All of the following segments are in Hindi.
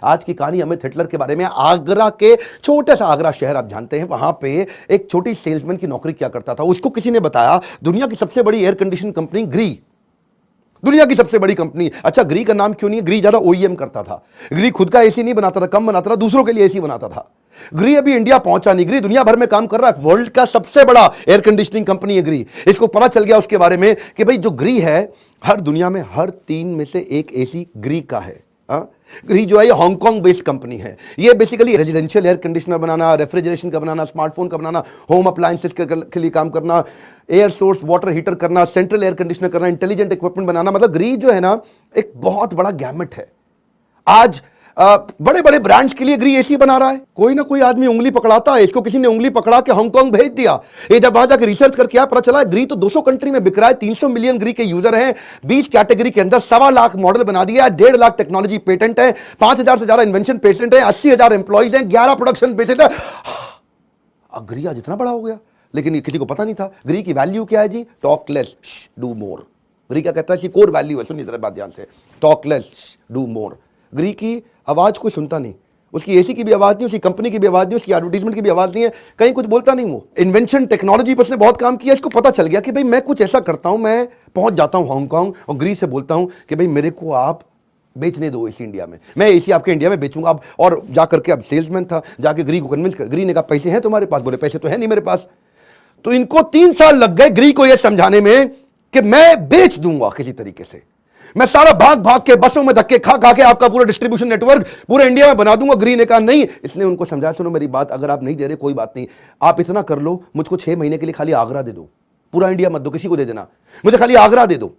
आज की कहानी अमित हिटलर के बारे में। आगरा के छोटे सा आगरा शहर आप जानते हैं, वहां पे एक छोटी सेल्समैन की नौकरी किया करता था। उसको किसी ने बताया दुनिया की सबसे बड़ी एयर कंडीशन कंपनी ग्री, दुनिया की सबसे बड़ी कंपनी। अच्छा, ग्री का नाम क्यों नहीं है? ग्री ज्यादा ओईएम करता था। ग्री खुद का एसी नहीं बनाता था, कम बनाता था, दूसरों के लिए एसी बनाता था। ग्री अभी इंडिया पहुंचा नहीं, ग्री दुनिया भर में काम कर रहा है। वर्ल्ड का सबसे बड़ा एयर कंडीशनिंग कंपनी है ग्री। इसको पता चल गया उसके बारे में कि भाई जो ग्री है, हर दुनिया में हर 3 में से एक एसी ग्री का है। ग्री जो है ये हांगकांग बेस्ड कंपनी है। ये बेसिकली रेजिडेंशियल एयर कंडीशनर बनाना, रेफ्रिजरेशन का बनाना, स्मार्टफोन का बनाना, होम अप्लायंसेस के लिए काम करना, एयर सोर्स वाटर हीटर करना, सेंट्रल एयर कंडीशनर करना, इंटेलिजेंट इक्विपमेंट बनाना। मतलब ग्री जो है ना एक बहुत बड़ा गैमेट है। आज बड़े बड़े ब्रांड्स के लिए ग्री एसी बना रहा है। कोई ना कोई आदमी उंगली पकड़ाता है, इसको किसी ने उंगली पकड़ा के हांगकांग भेज दिया। ये जब वहां जाकर रिसर्च करके पता चला ग्री तो 200 कंट्री में बिक रहा है। 300 मिलियन ग्री के यूजर हैं, 20 कैटेगरी के अंदर 1.25 लाख मॉडल बना दिया, 1.5 लाख टेक्नोलॉजी पेटेंट है, 5000 से ज्यादा इन्वेंशन पेटेंट है, 80,000 एम्प्लॉइज हैं, 11 प्रोडक्शन बेचते हैं। ग्री आज इतना बड़ा हो गया, लेकिन ये किसी को पता नहीं था। ग्री की वैल्यू क्या है जी? Talk less do more. ग्री क्या कहता है कि कोर वैल्यू है, सुनिए जरा बात ध्यान से, टॉक लेस डू मोर। ग्री की आवाज कोई सुनता नहीं, उसकी एसी की भी आवाज नहीं, उसकी कंपनी की भी आवाज नहीं, उसकी एडवर्टाइजमेंट की भी आवाज नहीं है, कहीं कुछ बोलता नहीं। वो इन्वेंशन टेक्नोलॉजी पर उसने बहुत काम किया। इसको पता चल गया कि भाई मैं कुछ ऐसा करता हूं, मैं पहुंच जाता हूं हांगकांग और ग्री से बोलता हूं कि भाई मेरे को आप बेचने दो एसी इंडिया में, मैं एसी आपके इंडिया में बेचूंगा। अब और जाकर के अब सेल्समैन था, जाके ग्री को कन्विंस कर। ग्री ने कहा पैसे हैं तुम्हारे पास? बोले पैसे तो है नहीं मेरे पास। तो इनको 3 साल लग गए ग्री को यह समझाने में कि मैं बेच दूंगा किसी तरीके से, मैं सारा भाग भाग के बसों में धक्के खा खा के आपका पूरा डिस्ट्रीब्यूशन नेटवर्क पूरे इंडिया में बना दूंगा। ग्री ने कहा नहीं। इसने उनको समझाया सुनो मेरी बात, अगर आप नहीं दे रहे कोई बात नहीं, आप इतना कर लो, मुझको 6 महीने के लिए खाली आगरा दे दो, पूरा इंडिया मत दो, किसी को दे देना, मुझे खाली आगरा दे दो।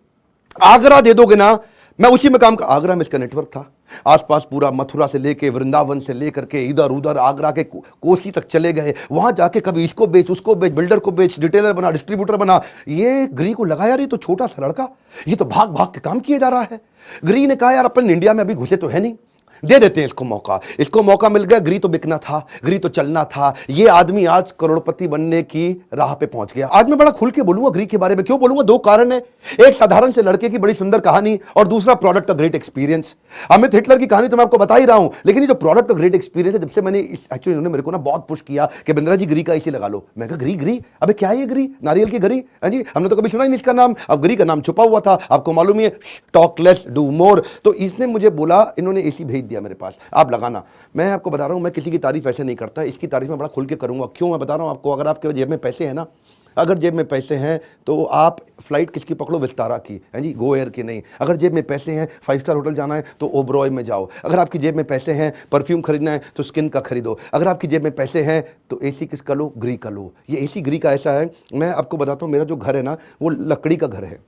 आगरा दे दोगे ना, मैं उसी में काम कर। आगरा में इसका नेटवर्क था, आसपास पूरा मथुरा से लेके वृंदावन से लेकर के इधर उधर आगरा के कोसी तक चले गए। वहां जाके कभी इसको बेच, उसको बेच, बिल्डर को बेच, रिटेलर बना, डिस्ट्रीब्यूटर बना। ये ग्री को लगा यार ये तो छोटा सा लड़का, ये तो भाग भाग के काम किए जा रहा है। ग्री ने कहा यार अपन इंडिया में अभी घुसे तो है नहीं, दे देते हैं इसको मौका। इसको मौका मिल गया। ग्री तो बिकना था, ग्री तो चलना था। ये आदमी आज करोड़पति बनने की राह पे पहुंच गया। आज मैं बड़ा खुल के बोलूंगा ग्री के बारे में। क्यों बोलूंगा? 2 कारण है। एक साधारण से लड़के की बड़ी सुंदर कहानी और दूसरा प्रोडक्ट का ग्रेट एक्सपीरियंस। अमित हिटलर की कहानी तो मैं आपको बता ही रहा हूं, लेकिन ये जो प्रोडक्ट का ग्रेट एक्सपीरियंस है, जब से मैंने एक्चुअली इन्होंने मेरे को ना बहुत पुश किया कि बिंद्रा जी ग्री का एसी लगा लो। मैं कहा ग्री? ग्री अबे क्या है ये ग्री? नारियल की ग्री है जी, हमने तो कभी सुना ही नहीं इसका नाम। अब ग्री का नाम छुपा हुआ था, आपको मालूम ही है, टॉक लेस डू मोर। तो इसने मुझे बोला, इन्होंने एसी भेज दिया मेरे पास, आप लगाना। मैं आपको बता रहा हूं, मैं किसी की तारीफ ऐसे नहीं करता, इसकी तारीफ मैं बड़ा खुल के करूंगा। क्यों मैं बता रहा हूं आपको? अगर आपके जेब में पैसे हैं ना, अगर जेब में पैसे हैं तो आप फ्लाइट किसकी पकड़ो? विस्तारा की, है जी, गो एयर की नहीं। अगर जेब में पैसे हैं 5 स्टार होटल जाना है तो ओबरॉय में जाओ। अगर आपकी जेब में पैसे हैं परफ्यूम खरीदना है तो स्किन का खरीदो। अगर आपकी जेब में पैसे हैं तो एसी किसका लो? ग्री का लो। ये एसी ग्री का ऐसा है, मैं आपको बताता हूँ, मेरा जो घर है ना वो लकड़ी का घर है।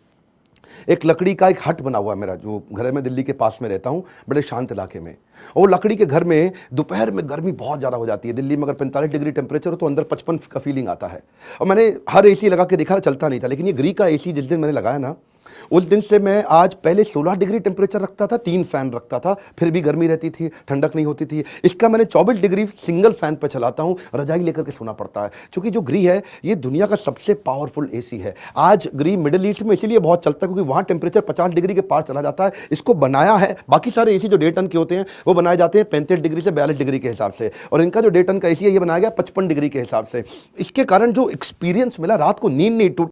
एक लकड़ी का एक हट बना हुआ है मेरा, जो घर है, मैं दिल्ली के पास में रहता हूँ, बड़े शांत इलाके में। और लकड़ी के घर में दोपहर में गर्मी बहुत ज़्यादा हो जाती है। दिल्ली में अगर 45 डिग्री टेम्परेचर हो तो अंदर 55 का फीलिंग आता है। और मैंने हर एसी लगा के देखा, चलता नहीं था। लेकिन ये ग्री का एसी जिस दिन मैंने लगाया ना, उस दिन से मैं आज, पहले 16 डिग्री टेम्परेचर रखता था, 3 फैन रखता था, फिर भी गर्मी रहती थी, ठंडक नहीं होती थी। इसका मैंने 24 डिग्री सिंगल फैन पर चलाता हूँ, रजाई लेकर के सोना पड़ता है। क्योंकि जो ग्री है ये दुनिया का सबसे पावरफुल एसी है। आज ग्री मिडिल ईस्ट में इसीलिए बहुत चलता है क्योंकि वहाँ टेम्परेचर 50 डिग्री के पार चला जाता है। इसको बनाया है, बाकी सारे एसी जो 1.5 टन के होते हैं वो बनाए जाते हैं 35 डिग्री से 42 डिग्री के हिसाब से, और इनका जो 1.5 टन का एसी है ये बनाया गया 55 डिग्री के हिसाब से। इसके कारण जो एक्सपीरियंस मिला, रात को नींद नहीं टूटी।